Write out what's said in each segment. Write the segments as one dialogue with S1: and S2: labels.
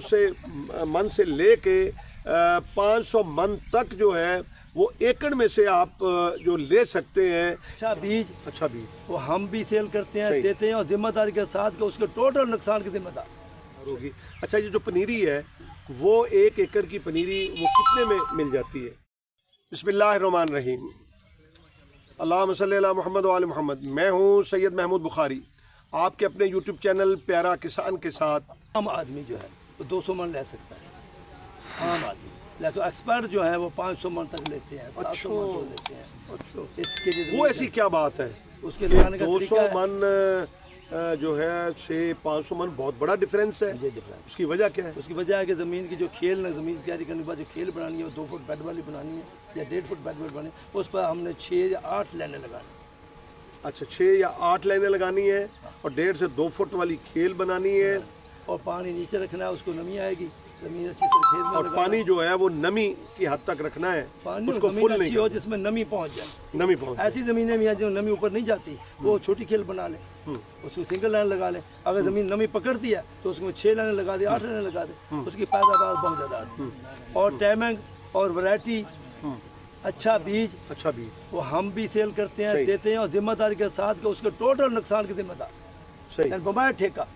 S1: से मन से ले के 500 मन तक जो है वो एकड़ में से आप जो ले सकते हैं।
S2: अच्छा बीज
S1: वो
S2: हम भी सेल करते हैं, देते हैं, और जिम्मेदारी के साथ कि उसके टोटल नुकसान की जिम्मेदार
S1: होगी। अच्छा, ये जो पनीरी है वो 1 एकड़ की पनीरी वो कितने में मिल जाती है? बिस्मिल्लाहिर्रहमानिर्रहीम, अल्लाहुम्मा सल्ली अला मुहम्मद व आले मुहम्मद। मैं हूँ सैयद महमूद बुखारी, आपके अपने यूट्यूब चैनल प्यारा किसान के साथ।
S2: आम आदमी जो है तो 200 मन ले सकता है, आम आदमी। तो एक्सपर्ट जो है वो 500 मन तक लेते हैं, 700 मन तक लेते हैं।
S1: अच्छा,
S2: इसके लिए
S1: वो ऐसी क्या बात है
S2: उसके लगाने का
S1: 200 मन जो है से 500 मन बहुत बड़ा डिफरेंस है। उसकी वजह क्या है?
S2: उसकी वजह है कि ज़मीन की जो खेल ज़मीन की तैयारी करने के बाद जो खेल बनानी है वो 2 फुट बेड वाली बनानी है या 1.5 फुट बेड वाली बनानी है। उस पर हमने 6 या 8 लाइनें लगानी।
S1: अच्छा, 6 या 8 लाइनें लगानी है और 1.5 से 2 फुट वाली खेल बनानी है,
S2: और पानी नीचे रखना है, उसको नमी आएगी, ज़मीन अच्छी से खेत में,
S1: और पानी जो है वो नमी की हद तक रखना है, उसको फुल नहीं
S2: हो जिसमें नमी पहुंच जाए।
S1: नमी पहुंच
S2: ऐसी ज़मीनें भी हैं जो नमी ऊपर नहीं जाती, वो छोटी खेल बना ले, उसको सिंगल लाइन लगा ले। अगर ज़मीन नमी पकड़ती है तो उसमें 6 लाइनें लगा दे, 8 लाइनें लगा दे, उसकी पैदावार बहुत ज़्यादा आती है। और टाइमिंग और वैरायटी, अच्छा बीज वो हम भी सेल करते हैं, देते हैं, और जिम्मेदारी के साथ कि उसके टोटल नुकसान की जिम्मेदार।
S1: सही,
S2: बगैर ठेका।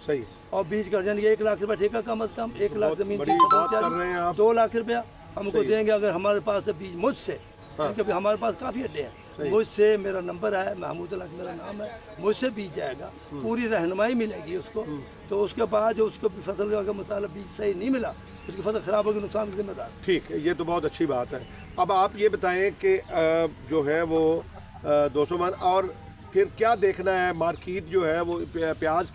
S1: सही।
S2: और बीज कर जाएंगे 1 लाख रुपया ठेका, कम अज कम 1 लाख ज़मीन की
S1: बात कर रहे हैं आप।
S2: 2 लाख रुपया हमको देंगे अगर हमारे पास है बीज मुझसे, क्योंकि हमारे पास काफ़ी अड्डे हैं। मुझसे मेरा नंबर है, महमूद अला मेरा नाम है, मुझसे बीज जाएगा, पूरी रहनुमाई मिलेगी उसको। तो उसके बाद जो उसको फसल का मसाला बीज सही नहीं मिला, उसकी फसल ख़राब होगी, नुकसान की जिम्मेदार।
S1: ठीक है, ये तो बहुत अच्छी बात है। अब आप ये बताएं कि जो है वो 200 मन, और फिर क्या देखना है मार्केट जो है वो प्याज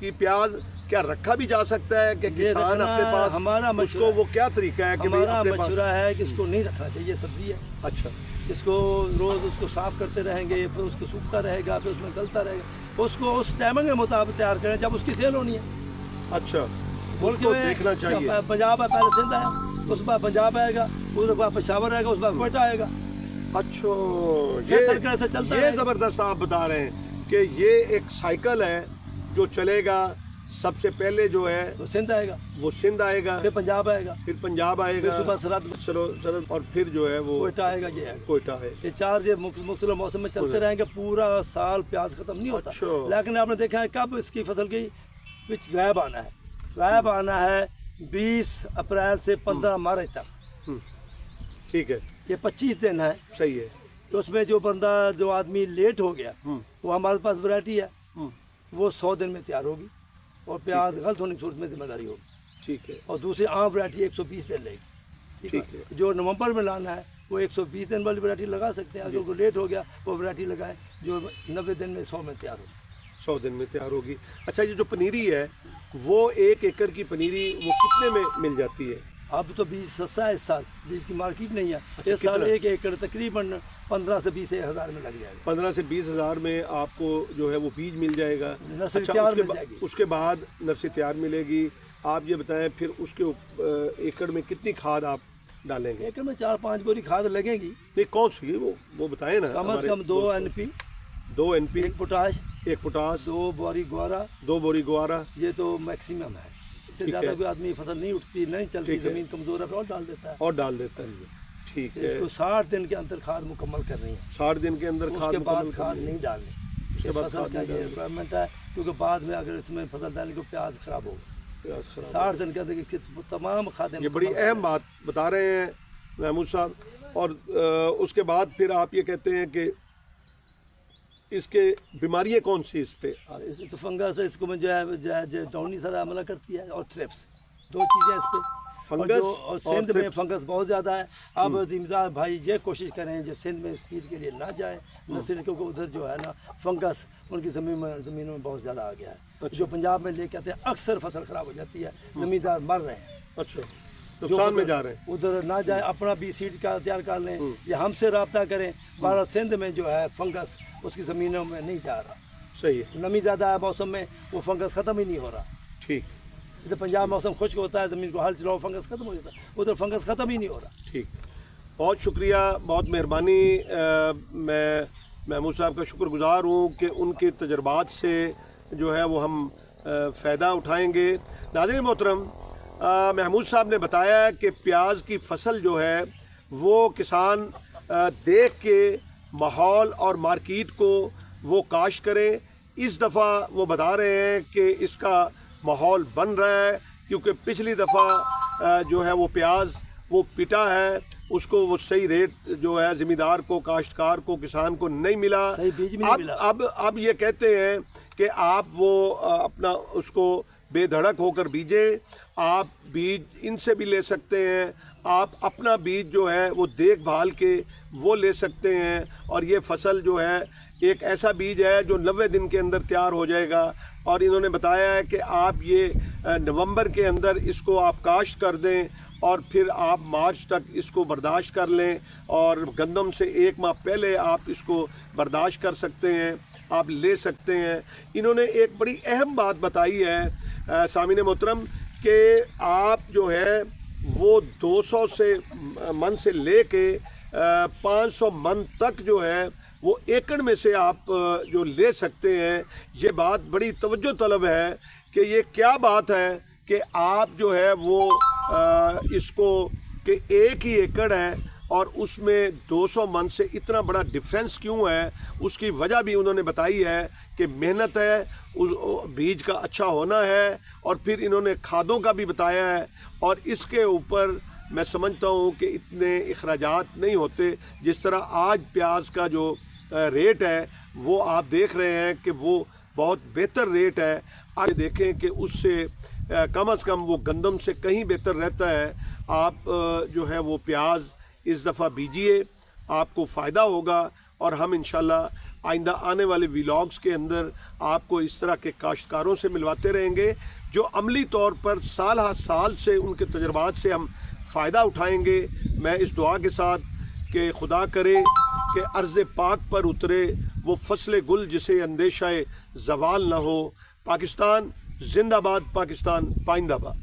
S1: क्या रखा भी जा सकता है कि किसान अपने पास
S2: हमारा
S1: उसको वो क्या तरीका है कि
S2: हमारा मशवरा है कि इसको नहीं रखना चाहिए, सब्जी है।
S1: अच्छा,
S2: इसको रोज़ उसको साफ़ करते रहेंगे, फिर उसको सूखता रहेगा, फिर उसमें गलता रहेगा, उसको उस टाइमिंग के मुताबिक तैयार करें जब उसकी सेल होनी है।
S1: अच्छा, उसको देखना चाहिए।
S2: पंजाब है, पहले सिंध आया, उस बाद पंजाब आएगा, उसके बाद पेशावर आएगा, उस बाद कोयटा आएगा।
S1: अच्छा,
S2: ये चलता है।
S1: ज़बरदस्त आप बता रहे हैं कि ये एक साइकिल है जो चलेगा। सबसे पहले जो है
S2: तो सिंध आएगा,
S1: वो सिंध आएगा,
S2: फिर पंजाब आएगा,
S1: फिर पंजाब आएगा,
S2: सुबह
S1: सरहद, और फिर जो है वो
S2: कोयटा आएगा। ये
S1: कोयटा है।
S2: ये 4 मुख्तलिफ मौसम में चलते रहेंगे, पूरा साल प्याज खत्म नहीं होता। लेकिन आपने देखा है कब इसकी फसल की पिच गायब आना है, गायब आना है 20 अप्रैल से 15 मार्च तक।
S1: ठीक है,
S2: ये 25 दिन है।
S1: सही है।
S2: तो उसमें जो आदमी लेट हो गया, वो हमारे पास वैरायटी है, वो 100 दिन में तैयार होगी, और प्याज गलत होने की सूरत में जिम्मेदारी होगी।
S1: ठीक है।
S2: और दूसरी आम वैरायटी 120 दिन लेगी। ठीक है। जो नवंबर में लाना है वो 120 दिन वाली वैरायटी लगा सकते हैं, जो लेट हो गया वो वैरायटी लगाएं जो 90 दिन में 100 में तैयार होगी।
S1: 100 दिन में तैयार होगी। अच्छा, ये जो पनीरी है वो 1 एकड़ की पनीरी वो कितने में मिल जाती है?
S2: अब तो बीज सस्ता है, इस साल बीज की मार्केट नहीं है। इस साल 1 एकड़ तकरीबन 15 से 20 हज़ार में लग जाएगा।
S1: 15 से 20 हज़ार में आपको जो है वो बीज मिल जाएगा।
S2: नर्सरी तैयार मिल जाएगी।
S1: उसके बाद नर्सरी तैयार मिलेगी। आप ये बताएं फिर उसके एकड़ में कितनी खाद आप डालेंगे?
S2: एकड़ में 4-5 बोरी खाद लगेगी।
S1: नहीं, कौन सी है वो बताएं ना।
S2: कम से कम 2 NP, 1 पोटाश,
S1: 2
S2: बोरी ग्वारा,
S1: 2 बोरी ग्वारा।
S2: ये तो मैक्सिमम है। इससे ज़्यादा कोई आदमी फसल नहीं उठती, नहीं चलती, ज़मीन कमज़ोर है, और डाल देता है। ठीक है। इसको 60 दिन के अंदर खाद मुकम्मल करनी है।
S1: 60 दिन के अंदर खाद,
S2: उसके बाद खाद नहीं डालनी। उसके बाद फसल का ये रिक्वायरमेंट है, क्योंकि बाद में अगर इसमें फसल डालने को प्याज खराब होगा। 60 दिन के अंदर तमाम खादें।
S1: ये बड़ी अहम बात बता रहे हैं महमूद साहब। और उसके बाद फिर आप ये कहते हैं कि इसके बीमारियां कौन सी इस पे?
S2: इस तो फंगस है, इसको जो है डाउनी सारा हमला करती है, और थ्रिप्स, 2 चीज़ें इस पे।
S1: फंगस
S2: और सिंध में फंगस बहुत ज़्यादा है। अब जिम्मेदार भाई ये कोशिश करें जो सिंध में सीड के लिए ना जाए नर्सरी, क्योंकि उधर जो है ना फंगस उनकी ज़मीनों में बहुत ज़्यादा आ गया है।
S1: अच्छा।
S2: जो पंजाब में लेके आते हैं अक्सर फसल ख़राब हो जाती है, ज़मींदार मर रहे हैं।
S1: अच्छा, नुकसान में जा रहे हैं।
S2: उधर ना जाए, अपना भी सीड का तैयार कर लें, या हमसे रब्ता करें। भारत सिंध में जो है फंगस उसकी ज़मीनों में नहीं जा रहा।
S1: सही है।
S2: नमी ज़्यादा है मौसम में, वो फंगस ख़त्म ही नहीं हो रहा।
S1: ठीक।
S2: इधर पंजाब मौसम खुश्क होता है, ज़मीन को हल चलाओ, फंगस ख़त्म हो जाता है, उधर फंगस ख़त्म ही नहीं हो रहा।
S1: ठीक, बहुत शुक्रिया, बहुत मेहरबानी। मैं महमूद साहब का शुक्रगुज़ार हूँ कि उनके तजर्बात से जो है वो हम फ़ायदा उठाएँगे। नाज़रीन मोहतरम, محمود صاحب نے بتایا کہ پیاز کی فصل جو ہے وہ کسان دیکھ کے ماحول اور مارکیٹ کو وہ کاشت کریں. اس دفعہ وہ بتا رہے ہیں کہ اس کا ماحول بن رہا ہے کیونکہ پچھلی دفعہ جو ہے وہ پیاز وہ پٹا ہے, اس کو وہ صحیح ریٹ جو ہے زمیندار کو, کاشتکار کو, کسان کو نہیں ملا.
S2: صحیح بیج بھی نہیں ملا.
S1: اب یہ کہتے ہیں کہ آپ وہ اپنا اس کو بے دھڑک ہو کر بیجیں. آپ بیج ان سے بھی لے سکتے ہیں, آپ اپنا بیج جو ہے وہ دیکھ بھال کے وہ لے سکتے ہیں. اور یہ فصل جو ہے ایک ایسا بیج ہے جو 90 دن کے اندر تیار ہو جائے گا. اور انہوں نے بتایا ہے کہ آپ یہ نومبر کے اندر اس کو آپ کاشت کر دیں اور پھر آپ مارچ تک اس کو برداشت کر لیں, اور گندم سے 1 ماہ پہلے آپ اس کو برداشت کر سکتے ہیں, آپ لے سکتے ہیں. انہوں نے ایک بڑی اہم بات بتائی ہے سامعین محترم کہ آپ جو ہے وہ 200 من سے لے کے 500 من تک جو ہے وہ ایکڑ میں سے آپ جو لے سکتے ہیں. یہ بات بڑی توجہ طلب ہے کہ یہ کیا بات ہے کہ آپ جو ہے وہ اس کو کہ 1 ہی ایکڑ ہے اور اس میں 200 من سے اتنا بڑا ڈفرینس کیوں ہے. اس کی وجہ بھی انہوں نے بتائی ہے کہ محنت ہے, بیج کا اچھا ہونا ہے, اور پھر انہوں نے کھادوں کا بھی بتایا ہے. اور اس کے اوپر میں سمجھتا ہوں کہ اتنے اخراجات نہیں ہوتے جس طرح آج پیاز کا جو ریٹ ہے وہ آپ دیکھ رہے ہیں کہ وہ بہت بہتر ریٹ ہے. آگے دیکھیں کہ اس سے کم از کم وہ گندم سے کہیں بہتر رہتا ہے. آپ جو ہے وہ پیاز اس دفعہ بیجیے, آپ کو فائدہ ہوگا. اور ہم انشاءاللہ آئندہ آنے والے ویلاگز کے اندر آپ کو اس طرح کے کاشتکاروں سے ملواتے رہیں گے جو عملی طور پر سال ہر سال سے ان کے تجربات سے ہم فائدہ اٹھائیں گے. میں اس دعا کے ساتھ کہ خدا کرے کہ ارض پاک پر اترے وہ فصل گل جسے اندیشہ زوال نہ ہو. پاکستان زندہ باد, پاکستان پائندہ باد.